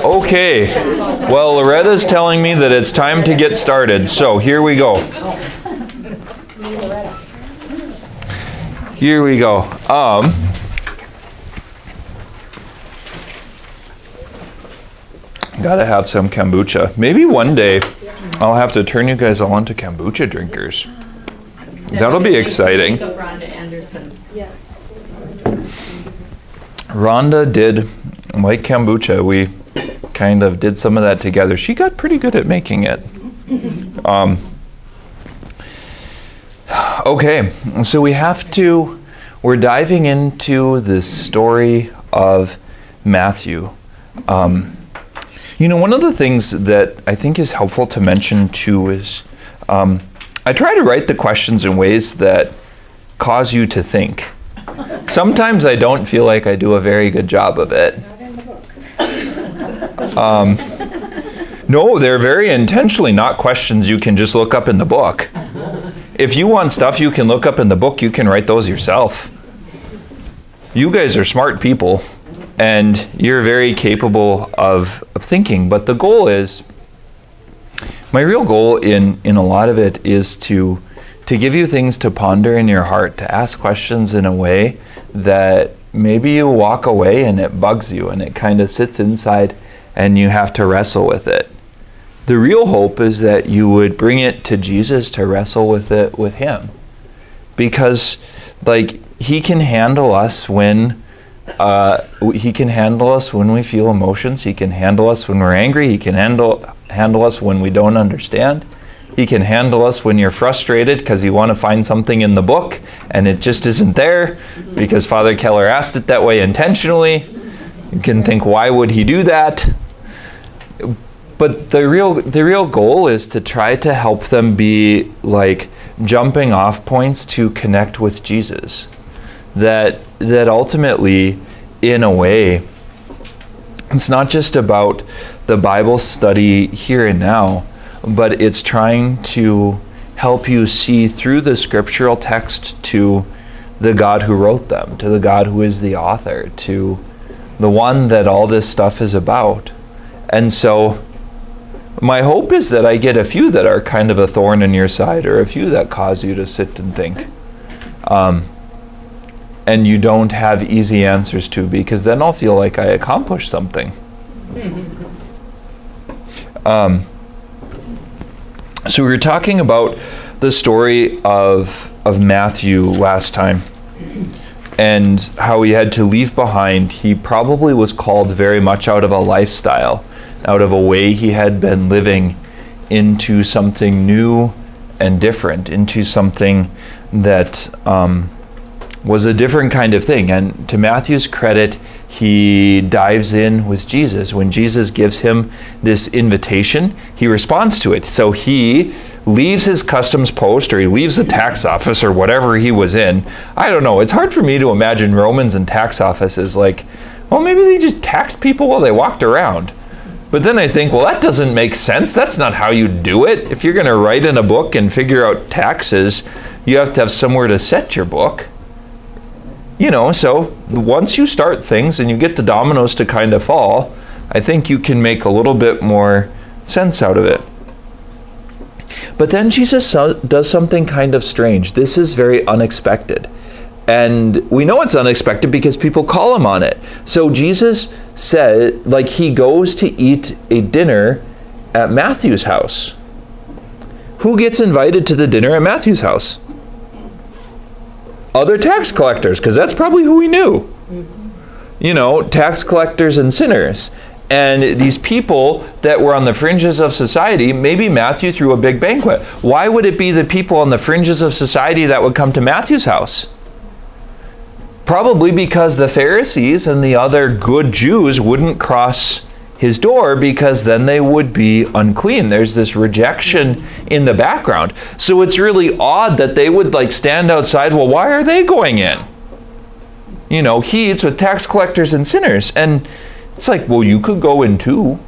Okay, well, Loretta's telling me that it's time to get started, so here we go. Here we go. Gotta have some kombucha. Maybe one day I'll have to turn you guys all into kombucha drinkers. That'll be exciting. Rhonda did like kombucha. We kind of did some of that together. She got pretty good at making it. Okay, so we're diving into the story of Matthew. One of the things that I think is helpful to mention too is I try to write the questions in ways that cause you to think. Sometimes I don't feel like I do a very good job of it. No, they're very intentionally not questions you can just look up in the book. If you want stuff you can look up in the book, you can write those yourself. You guys are smart people, and you're very capable of thinking, but the goal is, my real goal in a lot of it is to give you things to ponder in your heart, to ask questions in a way that maybe you walk away and it bugs you and it kind of sits inside and you have to wrestle with it. The real hope is that you would bring it to Jesus to wrestle with it with him. Because he can handle us when we feel emotions. He can handle us when we're angry. He can handle us when we don't understand. He can handle us when you're frustrated because you want to find something in the book and it just isn't there because Father Keller asked it that way intentionally. You can think, why would he do that? But the real goal is to try to help them be like jumping off points to connect with Jesus. That ultimately, in a way, it's not just about the Bible study here and now, but it's trying to help you see through the scriptural text to the God who wrote them, to the God who is the author, to the one that all this stuff is about. And so my hope is that I get a few that are kind of a thorn in your side, or a few that cause you to sit and think. And you don't have easy answers to, because then I'll feel like I accomplished something. So we were talking about the story of Matthew last time, and how he had to leave behind. He probably was called very much out of a lifestyle, out of a way he had been living, into something new and different, into something that was a different kind of thing. And to Matthew's credit, he dives in with Jesus. When Jesus gives him this invitation, he responds to it. So he leaves his customs post, or he leaves the tax office, or whatever he was in. I don't know. It's hard for me to imagine Romans and tax offices like, well, maybe they just taxed people while they walked around. But then I think, well, that doesn't make sense. That's not how you do it. If you're going to write in a book and figure out taxes, you have to have somewhere to set your book. So once you start things and you get the dominoes to kind of fall, I think you can make a little bit more sense out of it. But then Jesus does something kind of strange. This is very unexpected. And we know it's unexpected because people call him on it. So Jesus said, he goes to eat a dinner at Matthew's house. Who gets invited to the dinner at Matthew's house? Other tax collectors, because that's probably who he knew. Tax collectors and sinners. And these people that were on the fringes of society, maybe Matthew threw a big banquet. Why would it be the people on the fringes of society that would come to Matthew's house? Probably because the Pharisees and the other good Jews wouldn't cross his door, because then they would be unclean. There's this rejection in the background. So it's really odd that they would stand outside. Well, why are they going in? He eats with tax collectors and sinners. And it's well, you could go in too.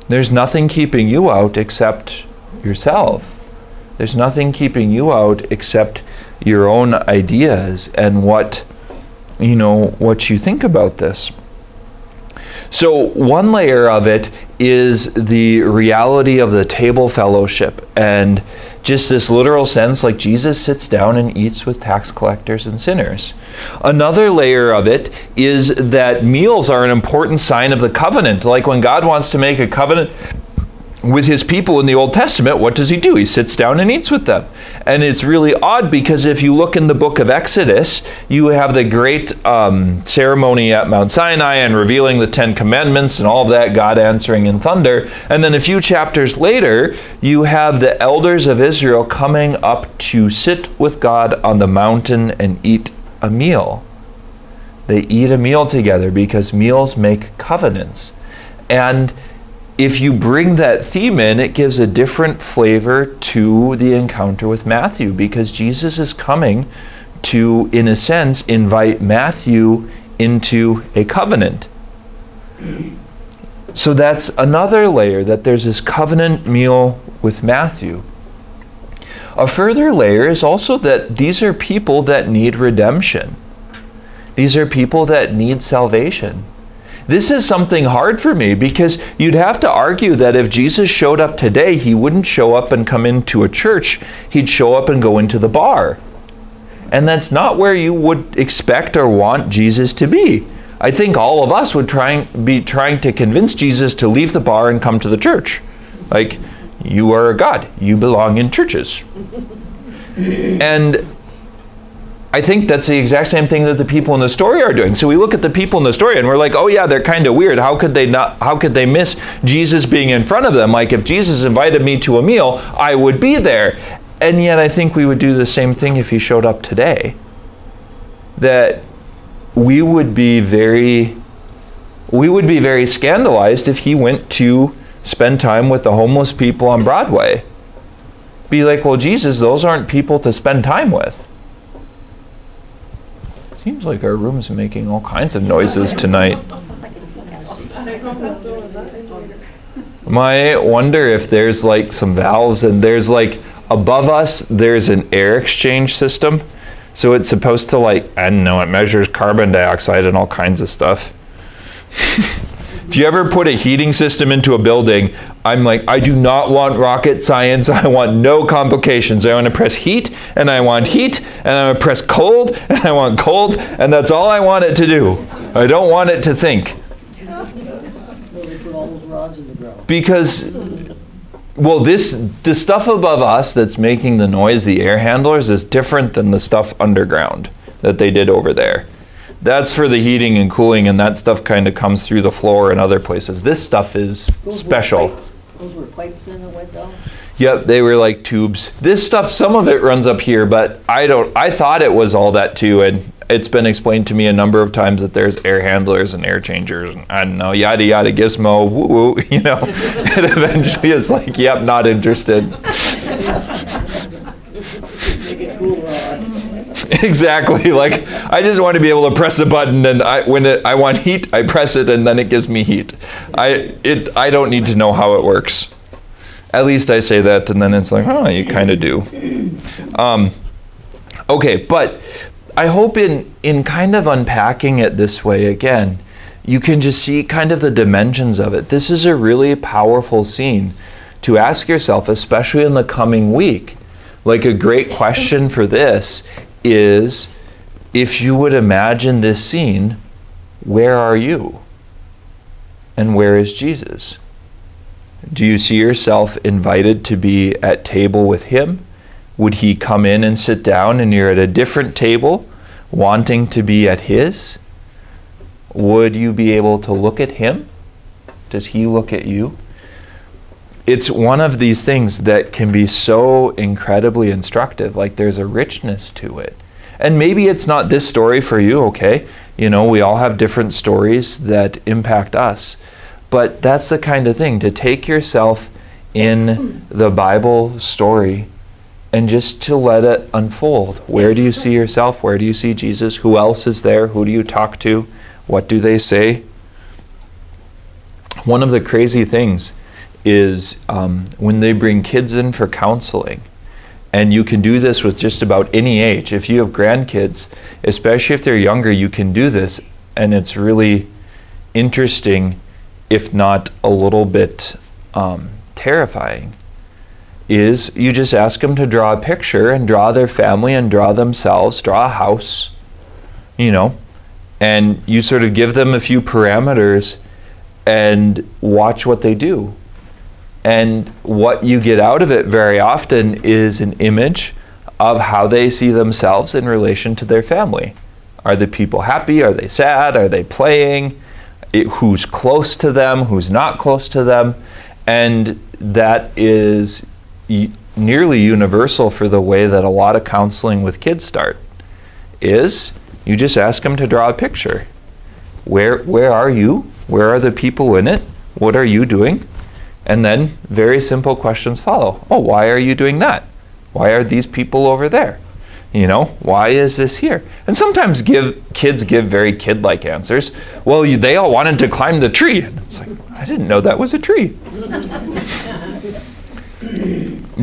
There's nothing keeping you out except yourself. There's nothing keeping you out except your own ideas and what you think about this. So one layer of it is the reality of the table fellowship, and just this literal sense, like Jesus sits down and eats with tax collectors and sinners. Another layer of it is that meals are an important sign of the covenant. Like when God wants to make a covenant with his people in the Old Testament, what does he do? He sits down and eats with them. And it's really odd because if you look in the book of Exodus, you have the great ceremony at Mount Sinai and revealing the 10 Commandments and all of that, God answering in thunder. And then a few chapters later, you have the elders of Israel coming up to sit with God on the mountain and eat a meal. They eat a meal together because meals make covenants. And if you bring that theme in, it gives a different flavor to the encounter with Matthew, because Jesus is coming to, in a sense, invite Matthew into a covenant. So that's another layer, that there's this covenant meal with Matthew. A further layer is also that these are people that need redemption. These are people that need salvation. This is something hard for me, because you'd have to argue that if Jesus showed up today, he wouldn't show up and come into a church. He'd show up and go into the bar. And that's not where you would expect or want Jesus to be. I think all of us would be trying to convince Jesus to leave the bar and come to the church. Like, you are a God. You belong in churches. And I think that's the exact same thing that the people in the story are doing. So we look at the people in the story and we're like, oh yeah, they're kind of weird. How could they miss Jesus being in front of them? Like, if Jesus invited me to a meal, I would be there. And yet I think we would do the same thing if he showed up today. That we would be very scandalized if he went to spend time with the homeless people on Broadway. Be like, well, Jesus, those aren't people to spend time with. Seems like our room's making all kinds of noises tonight. I wonder if there's like some valves, and there's like above us, there's an air exchange system. So it's supposed to, like, I don't know, it measures carbon dioxide and all kinds of stuff. If you ever put a heating system into a building, I'm like, I do not want rocket science. I want no complications. I want to press heat, and I want heat, and I want to press cold, and I want cold, and that's all I want it to do. I don't want it to think. Because, well, the stuff above us that's making the noise, the air handlers, is different than the stuff underground that they did over there. That's for the heating and cooling, and that stuff kind of comes through the floor and other places. This stuff is special. Those were pipes in that went down? Yep, they were like tubes. This stuff, some of it runs up here, but I thought it was all that too, and it's been explained to me a number of times that there's air handlers and air changers, and I don't know, yada yada gizmo, woo woo, you know. And eventually it's like, yep, not interested. Make it cool rod. Exactly. Like, I just want to be able to press a button, and when I want heat, I press it, and then it gives me heat. I don't need to know how it works. At least I say that, and then it's like, oh, you kind of do. Okay, but I hope in kind of unpacking it this way again, you can just see kind of the dimensions of it. This is a really powerful scene to ask yourself, especially in the coming week. Like, a great question for this is, if you would imagine this scene, where are you? And where is Jesus? Do you see yourself invited to be at table with him? Would he come in and sit down and you're at a different table, wanting to be at his? Would you be able to look at him? Does he look at you? It's one of these things that can be so incredibly instructive. Like, there's a richness to it. And maybe it's not this story for you, okay? You know, we all have different stories that impact us. But that's the kind of thing, to take yourself in the Bible story and just to let it unfold. Where do you see yourself? Where do you see Jesus? Who else is there? Who do you talk to? What do they say? One of the crazy things is when they bring kids in for counseling, and you can do this with just about any age. If you have grandkids, especially if they're younger, you can do this, and it's really interesting if not a little bit terrifying, is you just ask them to draw a picture and draw their family and draw themselves, draw a house, and you sort of give them a few parameters and watch what they do. And what you get out of it very often is an image of how they see themselves in relation to their family. Are the people happy? Are they sad? Are they playing? Who's close to them? Who's not close to them? And that is nearly universal for the way that a lot of counseling with kids start, is you just ask them to draw a picture. Where are you? Where are the people in it? What are you doing? And then very simple questions follow. Oh, why are you doing that? Why are these people over there? Why is this here? And sometimes kids give very kid-like answers. Well, they all wanted to climb the tree. And it's like, I didn't know that was a tree.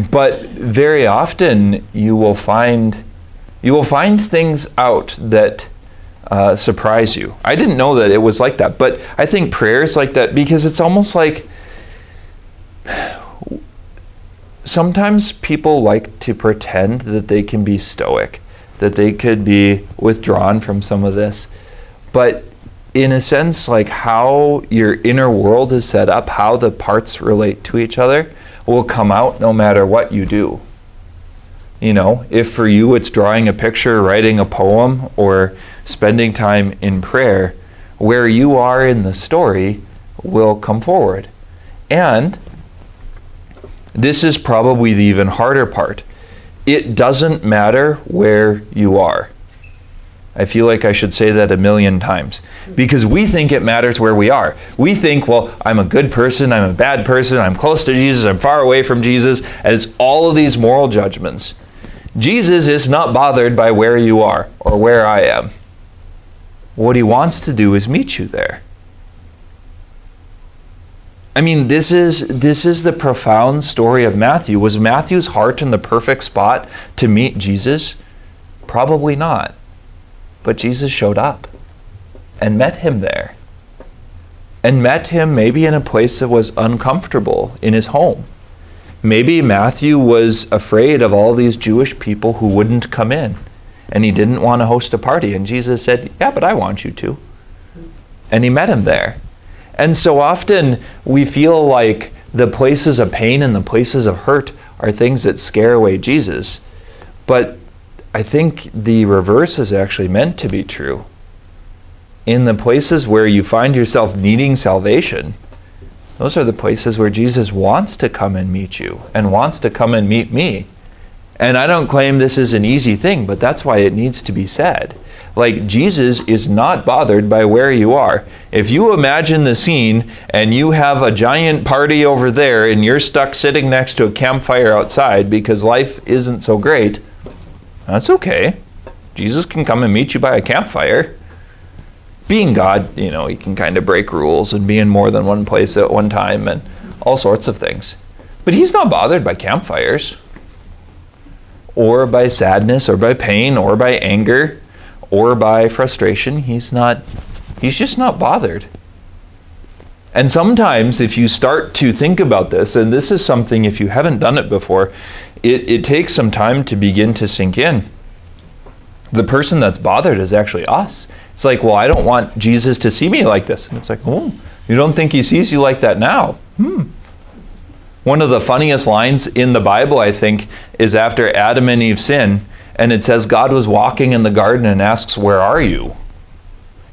But very often you will find things out that surprise you. I didn't know that it was like that, but I think prayer is like that because it's almost like sometimes people like to pretend that they can be stoic, that they could be withdrawn from some of this. But in a sense, like how your inner world is set up, how the parts relate to each other, will come out no matter what you do. If for you it's drawing a picture, writing a poem, or spending time in prayer, where you are in the story will come forward. And this is probably the even harder part. It doesn't matter where you are. I feel like I should say that a million times. Because we think it matters where we are. We think, well, I'm a good person, I'm a bad person, I'm close to Jesus, I'm far away from Jesus, and it's all of these moral judgments. Jesus is not bothered by where you are or where I am. What he wants to do is meet you there. I mean, this is the profound story of Matthew. Was Matthew's heart in the perfect spot to meet Jesus? Probably not. But Jesus showed up and met him there. And met him maybe in a place that was uncomfortable, in his home. Maybe Matthew was afraid of all these Jewish people who wouldn't come in. And he didn't want to host a party. And Jesus said, yeah, but I want you to. And he met him there. And so often we feel like the places of pain and the places of hurt are things that scare away Jesus. But I think the reverse is actually meant to be true. In the places where you find yourself needing salvation, those are the places where Jesus wants to come and meet you and wants to come and meet me. And I don't claim this is an easy thing, but that's why it needs to be said. Like, Jesus is not bothered by where you are. If you imagine the scene and you have a giant party over there and you're stuck sitting next to a campfire outside because life isn't so great, that's okay. Jesus can come and meet you by a campfire. Being God, he can kind of break rules and be in more than one place at one time and all sorts of things. But he's not bothered by campfires or by sadness or by pain or by anger or by frustration. He's just not bothered. And sometimes if you start to think about this, and this is something, if you haven't done it before, it takes some time to begin to sink in. The person that's bothered is actually us. It's like, well, I don't want Jesus to see me like this. And it's like, oh, you don't think he sees you like that now? One of the funniest lines in the Bible, I think, is after Adam and Eve sin, and it says God was walking in the garden and asks, where are you?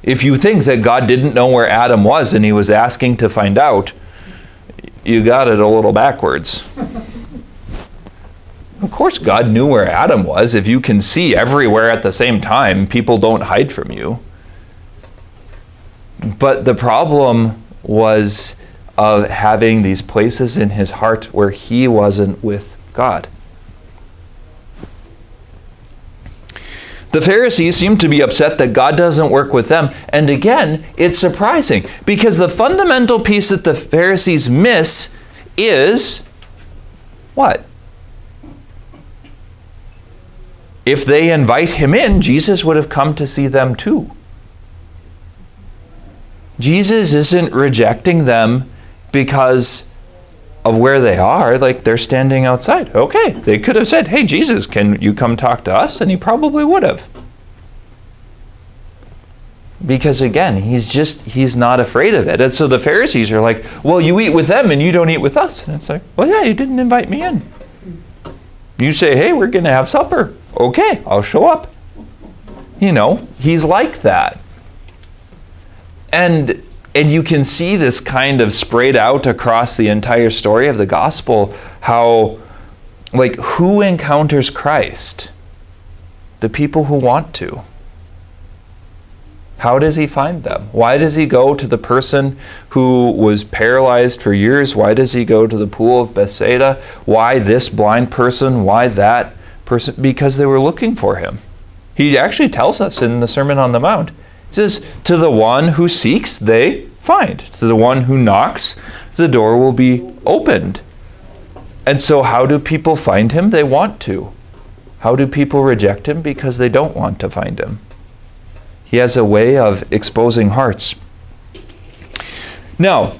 If you think that God didn't know where Adam was and he was asking to find out, you got it a little backwards. Of course God knew where Adam was. If you can see everywhere at the same time, people don't hide from you. But the problem was of having these places in his heart where he wasn't with God. The Pharisees seem to be upset that God doesn't work with them. And again, it's surprising because the fundamental piece that the Pharisees miss is what? If they invite him in, Jesus would have come to see them too. Jesus isn't rejecting them because of where they are. Like, they're standing outside. Okay, they could have said, hey, Jesus, can you come talk to us? And he probably would have. Because again, he's not afraid of it. And so the Pharisees are like, well, you eat with them and you don't eat with us. And it's like, well, yeah, you didn't invite me in. You say, hey, we're going to have supper. Okay, I'll show up. He's like that. And you can see this kind of sprayed out across the entire story of the gospel, how, like, who encounters Christ? The people who want to. How does he find them? Why does he go to the person who was paralyzed for years? Why does he go to the pool of Bethsaida? Why this blind person? Why that person? Because they were looking for him. He actually tells us in the Sermon on the Mount. He says, to the one who seeks, they find. To the one who knocks, the door will be opened. And so how do people find him? They want to. How do people reject him? Because they don't want to find him. He has a way of exposing hearts. Now,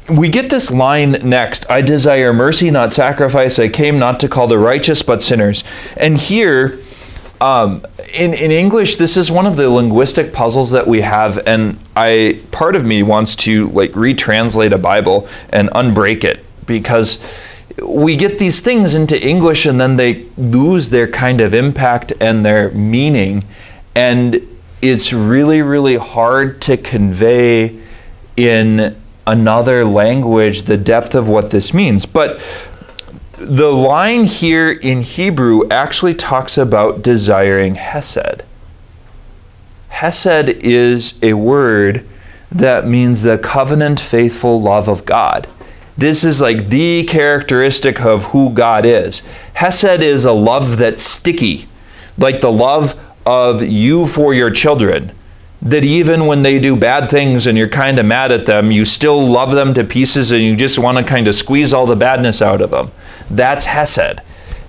we get this line next. I desire mercy, not sacrifice. I came not to call the righteous, but sinners. And here, in English, this is one of the linguistic puzzles that we have. And part of me wants to retranslate a Bible and unbreak it. Because we get these things into English and then they lose their kind of impact and their meaning. And it's really, really hard to convey in another language the depth of what this means. But the line here in Hebrew actually talks about desiring hesed. Hesed is a word that means the covenant faithful love of God. This is like the characteristic of who God is. Hesed is a love that's sticky, like the love of you for your children, that even when they do bad things and you're kind of mad at them, you still love them to pieces and you just want to kind of squeeze all the badness out of them. That's Hesed.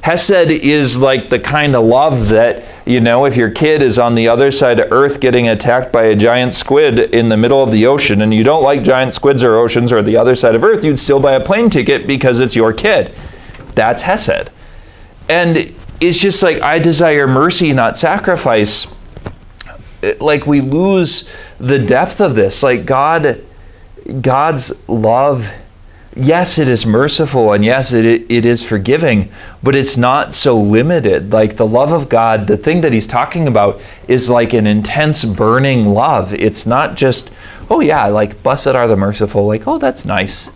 Hesed is like the kind of love that, if your kid is on the other side of Earth getting attacked by a giant squid in the middle of the ocean and you don't like giant squids or oceans or the other side of Earth, you'd still buy a plane ticket because it's your kid. That's Hesed. And it's just like, I desire mercy, not sacrifice. Like, we lose the depth of this. Like, God's love, yes, it is merciful, and yes, it is forgiving, but it's not so limited. Like, the love of God, the thing that he's talking about is like an intense, burning love. It's not just, oh yeah, like, blessed are the merciful. Like, oh, that's nice.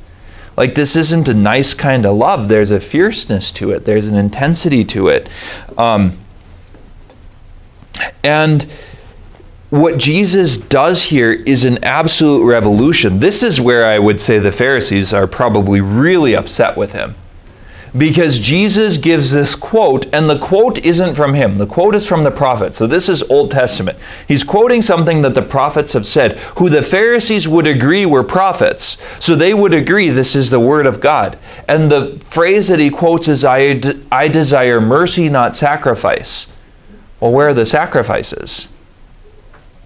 Like, this isn't a nice kind of love. There's a fierceness to it. There's an intensity to it. And what Jesus does here is an absolute revolution. This is where I would say the Pharisees are probably really upset with him. Because Jesus gives this quote, and the quote isn't from him. The quote is from the prophet. So this is Old Testament. He's quoting something that the prophets have said, who the Pharisees would agree were prophets. So they would agree this is the word of God. And the phrase that he quotes is, I desire mercy, not sacrifice. Well, where are the sacrifices?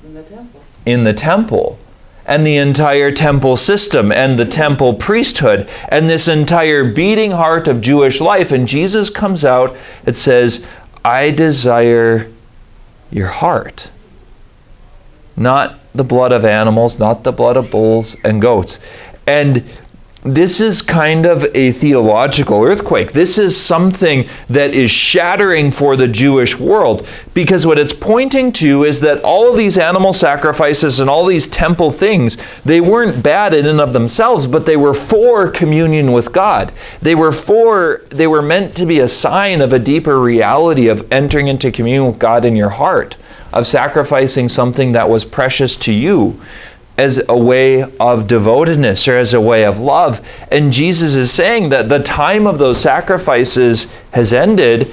In the temple. In the temple. And the entire temple system and the temple priesthood and this entire beating heart of Jewish life. And Jesus comes out, it says, I desire your heart. Not the blood of animals, not the blood of bulls and goats. And this is kind of a theological earthquake. This is something that is shattering for the Jewish world, because what it's pointing to is that all of these animal sacrifices and all these temple things, they weren't bad in and of themselves, but they were for communion with God. They were meant to be a sign of a deeper reality of entering into communion with God in your heart, of sacrificing something that was precious to you, as a way of devotedness or as a way of love. And Jesus is saying that the time of those sacrifices has ended,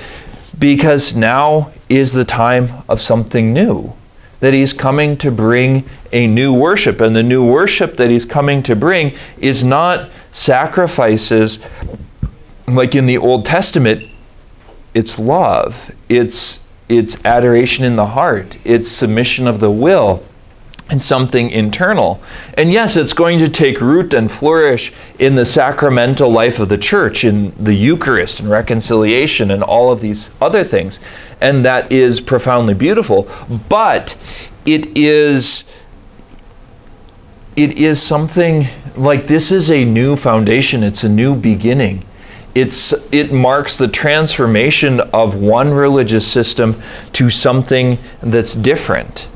because now is the time of something new. That he's coming to bring a new worship. And the new worship that he's coming to bring is not sacrifices like in the Old Testament. It's love. It's adoration in the heart. It's submission of the will. and something internal. And yes, it's going to take root and flourish in the sacramental life of the church, in the Eucharist and reconciliation and all of these other things. And that is profoundly beautiful. But it is something like, this is a new foundation. It's a new beginning. It marks the transformation of one religious system to something that's different.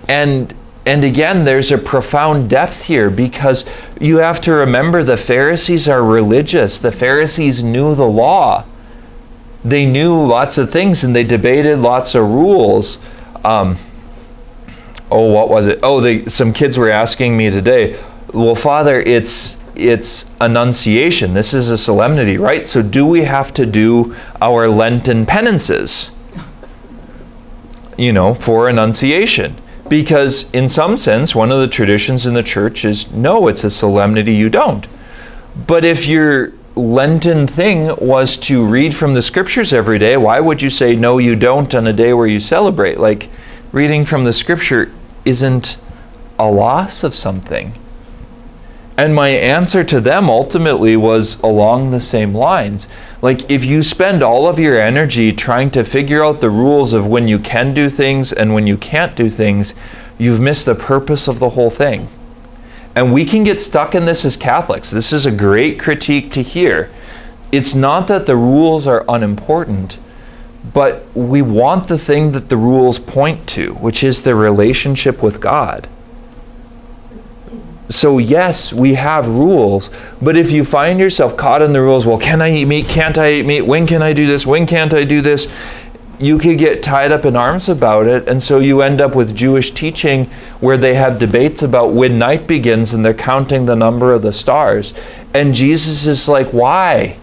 And again, there's a profound depth here, because you have to remember the Pharisees are religious. The Pharisees knew the law. They knew lots of things, and they debated lots of rules. What was it? Some kids were asking me today, well, Father, it's Annunciation. This is a solemnity, right? So do we have to do our Lenten penances, for Annunciation? Because in some sense, one of the traditions in the church is, no, it's a solemnity, you don't. But if your Lenten thing was to read from the scriptures every day, why would you say, no, you don't, on a day where you celebrate? Like, reading from the scripture isn't a loss of something. And my answer to them ultimately was along the same lines. Like, if you spend all of your energy trying to figure out the rules of when you can do things and when you can't do things, you've missed the purpose of the whole thing. And we can get stuck in this as Catholics. This is a great critique to hear. It's not that the rules are unimportant, but we want the thing that the rules point to, which is the relationship with God. So yes, we have rules, but if you find yourself caught in the rules, well, can I eat meat? Can't I eat meat? When can I do this? When can't I do this? You could get tied up in arms about it, and so you end up with Jewish teaching where they have debates about when night begins and they're counting the number of the stars. And Jesus is like, why?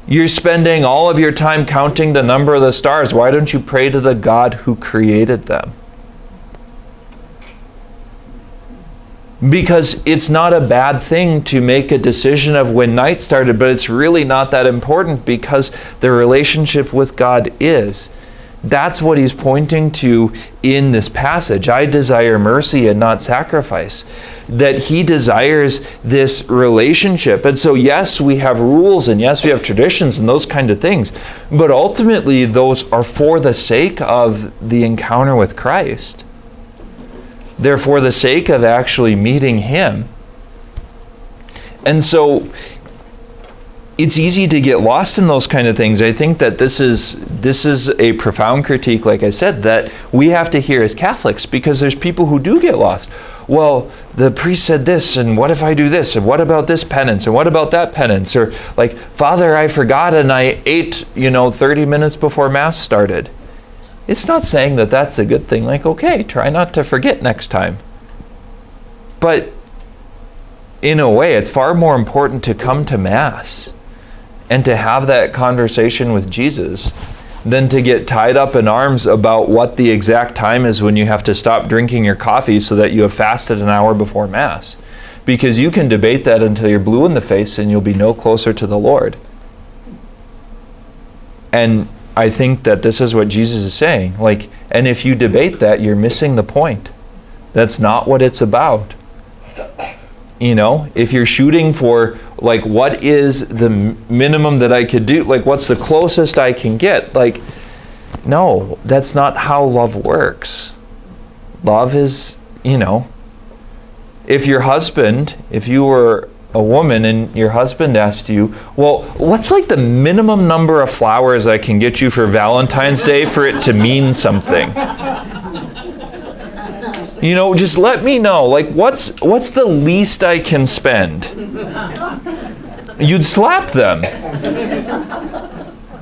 You're spending all of your time counting the number of the stars. Why don't you pray to the God who created them? Because it's not a bad thing to make a decision of when night started, but it's really not that important, because the relationship with God is. That's what he's pointing to in this passage. I desire mercy and not sacrifice. That he desires this relationship. And so yes, we have rules, and yes, we have traditions and those kind of things. But ultimately, those are for the sake of the encounter with Christ. They're for the sake of actually meeting him. And so it's easy to get lost in those kind of things. I think that this is a profound critique, like I said, that we have to hear as Catholics, because there's people who do get lost. Well, the priest said this, and what if I do this, and what about this penance, and what about that penance? Or like, Father, I forgot and I ate, 30 minutes before Mass started. It's not saying that that's a good thing. Like, okay, try not to forget next time. But in a way, it's far more important to come to Mass and to have that conversation with Jesus than to get tied up in arms about what the exact time is when you have to stop drinking your coffee so that you have fasted an hour before Mass. Because you can debate that until you're blue in the face and you'll be no closer to the Lord. And I think that this is what Jesus is saying. Like, and if you debate that, you're missing the point. That's not what it's about. If you're shooting for, like, what is the minimum that I could do? Like, what's the closest I can get? Like, no, that's not how love works. Love is, if you were a woman and your husband asked you, well, what's like the minimum number of flowers I can get you for Valentine's Day for it to mean something? Just let me know. Like, what's the least I can spend? You'd slap them.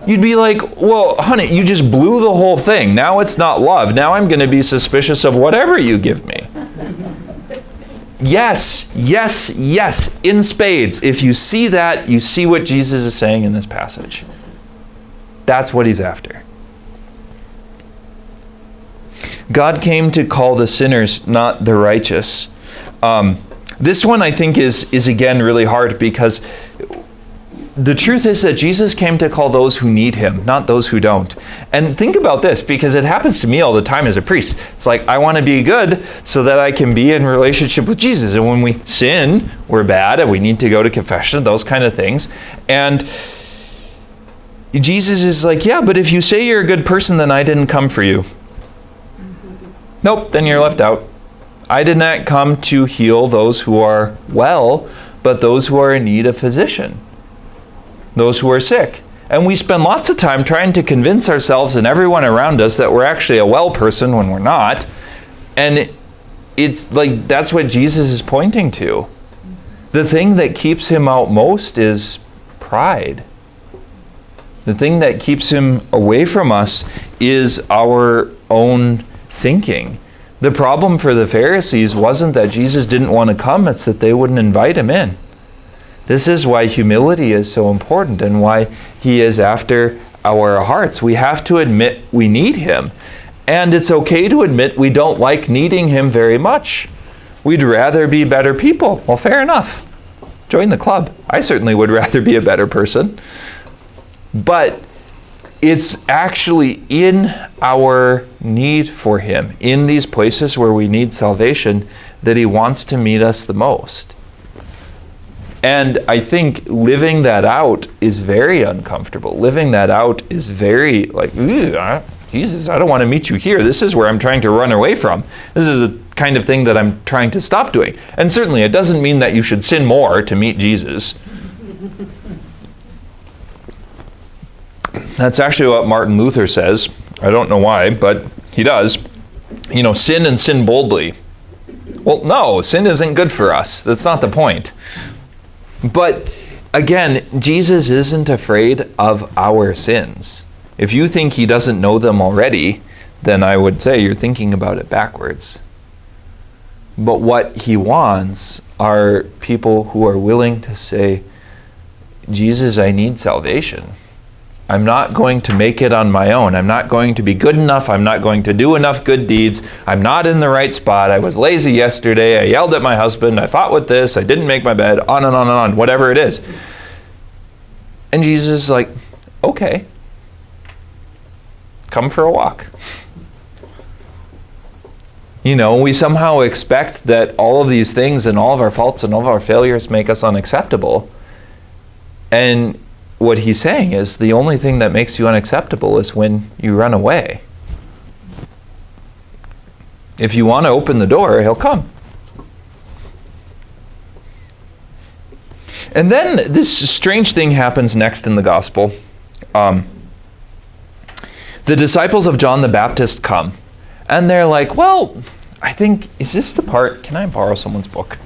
You'd be like, well, honey, you just blew the whole thing. Now it's not love. Now I'm going to be suspicious of whatever you give me. Yes, yes, yes, in spades. If you see that, you see what Jesus is saying in this passage. That's what he's after. God came to call the sinners, not the righteous. This one I think is again really hard, because the truth is that Jesus came to call those who need him, not those who don't. And think about this, because it happens to me all the time as a priest. It's like, I want to be good so that I can be in relationship with Jesus. And when we sin, we're bad, and we need to go to confession, those kind of things. And Jesus is like, yeah, but if you say you're a good person, then I didn't come for you. Nope, then you're left out. I did not come to heal those who are well, but those who are in need of physician, those who are sick. And we spend lots of time trying to convince ourselves and everyone around us that we're actually a well person when we're not. And it's like, that's what Jesus is pointing to. The thing that keeps him out most is pride. The thing that keeps him away from us is our own thinking. The problem for the Pharisees wasn't that Jesus didn't want to come, it's that they wouldn't invite him in. This is why humility is so important and why he is after our hearts. We have to admit we need him. And it's okay to admit we don't like needing him very much. We'd rather be better people. Well, fair enough. Join the club. I certainly would rather be a better person. But it's actually in our need for him, in these places where we need salvation, that he wants to meet us the most. And I think living that out is very uncomfortable. Living that out is very like, Jesus, I don't want to meet you here. This is where I'm trying to run away from. This is the kind of thing that I'm trying to stop doing. And certainly it doesn't mean that you should sin more to meet Jesus. That's actually what Martin Luther says. I don't know why, but he does. Sin and sin boldly. Well, no, sin isn't good for us. That's not the point. But again, Jesus isn't afraid of our sins. If you think he doesn't know them already, then I would say you're thinking about it backwards. But what he wants are people who are willing to say, Jesus, I need salvation. I'm not going to make it on my own. I'm not going to be good enough. I'm not going to do enough good deeds. I'm not in the right spot. I was lazy yesterday. I yelled at my husband. I fought with this. I didn't make my bed. On and on and on, whatever it is. And Jesus is like, okay, come for a walk. We somehow expect that all of these things and all of our faults and all of our failures make us unacceptable. And what he's saying is the only thing that makes you unacceptable is when you run away. If you want to open the door, he'll come. And then this strange thing happens next in the gospel. The disciples of John the Baptist come. And they're like, well, I think, is this the part? Can I borrow someone's book?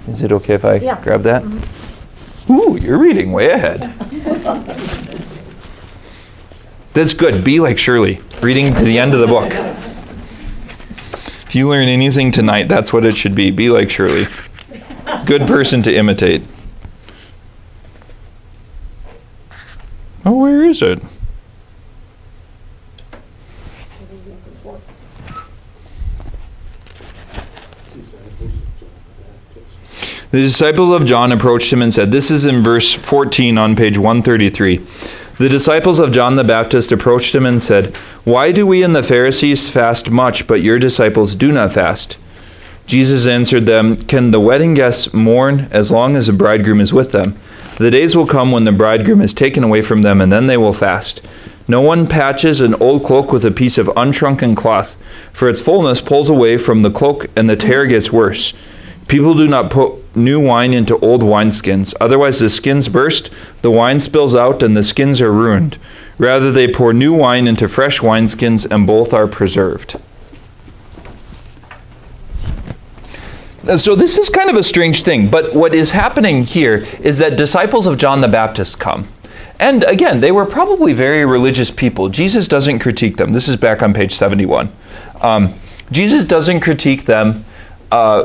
Is it okay if I grab that? Mm-hmm. Ooh, you're reading way ahead. That's good. Be like Shirley, reading to the end of the book. If you learn anything tonight, that's what it should be. Be like Shirley. Good person to imitate. Oh, where is it? The disciples of John approached him and said, this is in verse 14 on page 133. The disciples of John the Baptist approached him and said, why do we and the Pharisees fast much, but your disciples do not fast? Jesus answered them, can the wedding guests mourn as long as the bridegroom is with them? The days will come when the bridegroom is taken away from them, and then they will fast. No one patches an old cloak with a piece of unshrunken cloth, for its fullness pulls away from the cloak, and the tear gets worse. People do not put new wine into old wineskins. Otherwise the skins burst, the wine spills out, and the skins are ruined. Rather they pour new wine into fresh wineskins, and both are preserved. So this is kind of a strange thing, but what is happening here is that disciples of John the Baptist come. And again, they were probably very religious people. Jesus doesn't critique them. This is back on page 71. Jesus doesn't critique them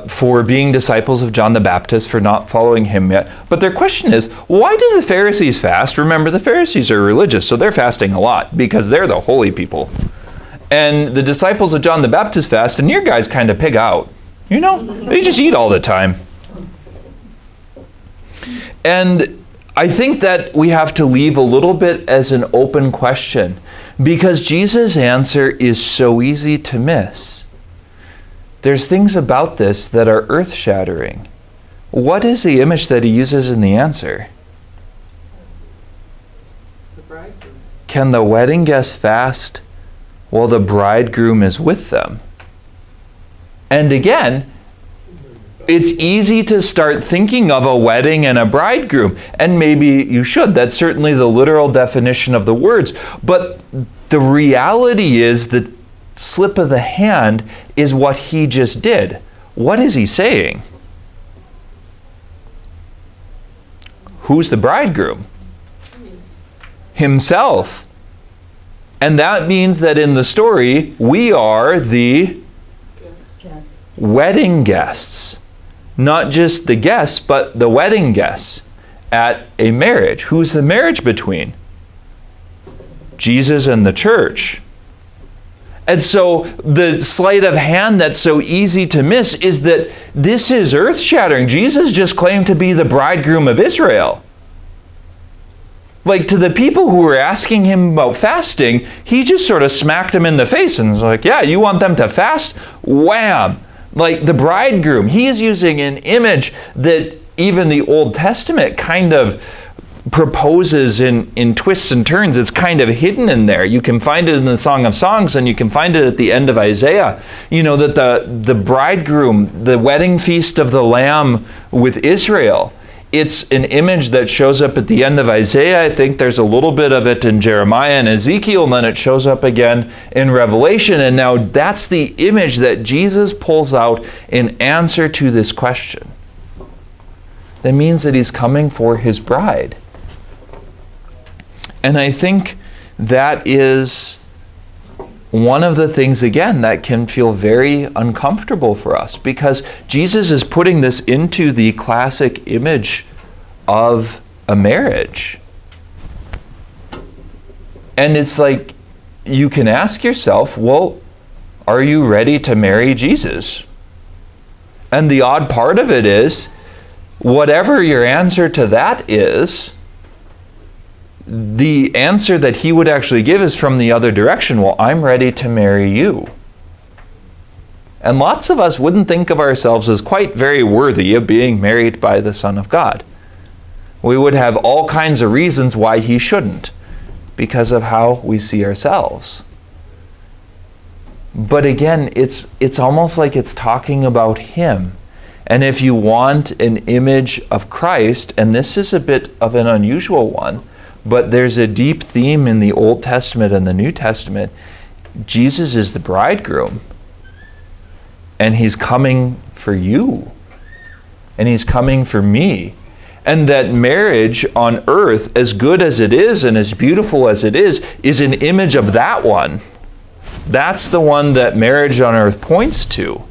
for being disciples of John the Baptist, for not following him yet. But their question is, why do the Pharisees fast? Remember, the Pharisees are religious, so they're fasting a lot because they're the holy people. And the disciples of John the Baptist fast, and your guys kind of pig out. They just eat all the time. And I think that we have to leave a little bit as an open question, because Jesus' answer is so easy to miss. There's things about this that are earth-shattering. What is the image that he uses in the answer? The bridegroom. Can the wedding guests fast while the bridegroom is with them? And again, it's easy to start thinking of a wedding and a bridegroom, and maybe you should. That's certainly the literal definition of the words. But the reality is the slip of the hand is what he just did. What is he saying? Who's the bridegroom? Himself. And that means that in the story, we are the wedding guests. Not just the guests, but the wedding guests at a marriage. Who's the marriage between? Jesus and the church. And so the sleight of hand that's so easy to miss is that this is earth-shattering. Jesus just claimed to be the bridegroom of Israel. Like, to the people who were asking him about fasting, he just sort of smacked them in the face and was like, yeah, you want them to fast? Wham! Like the bridegroom. He is using an image that even the Old Testament kind of proposes in twists and turns. It's kind of hidden in there. You can find it in the Song of Songs, and you can find it at the end of Isaiah. You know, that the bridegroom, the wedding feast of the Lamb with Israel, it's an image that shows up at the end of Isaiah. I think there's a little bit of it in Jeremiah and Ezekiel, and then it shows up again in Revelation. And now that's the image that Jesus pulls out in answer to this question. That means that he's coming for his bride. And I think that is one of the things, again, that can feel very uncomfortable for us, because Jesus is putting this into the classic image of a marriage. And it's like, you can ask yourself, well, are you ready to marry Jesus? And the odd part of it is, whatever your answer to that is, the answer that he would actually give is from the other direction. Well, I'm ready to marry you. And lots of us wouldn't think of ourselves as quite very worthy of being married by the Son of God. We would have all kinds of reasons why he shouldn't, because of how we see ourselves. But again, it's almost like it's talking about him. And if you want an image of Christ, and this is a bit of an unusual one, but there's a deep theme in the Old Testament and the New Testament. Jesus is the bridegroom, and he's coming for you, and he's coming for me. And that marriage on earth, as good as it is and as beautiful as it is an image of that one. That's the one that marriage on earth points to.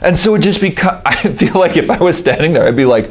And so it just I feel like if I was standing there, I'd be like,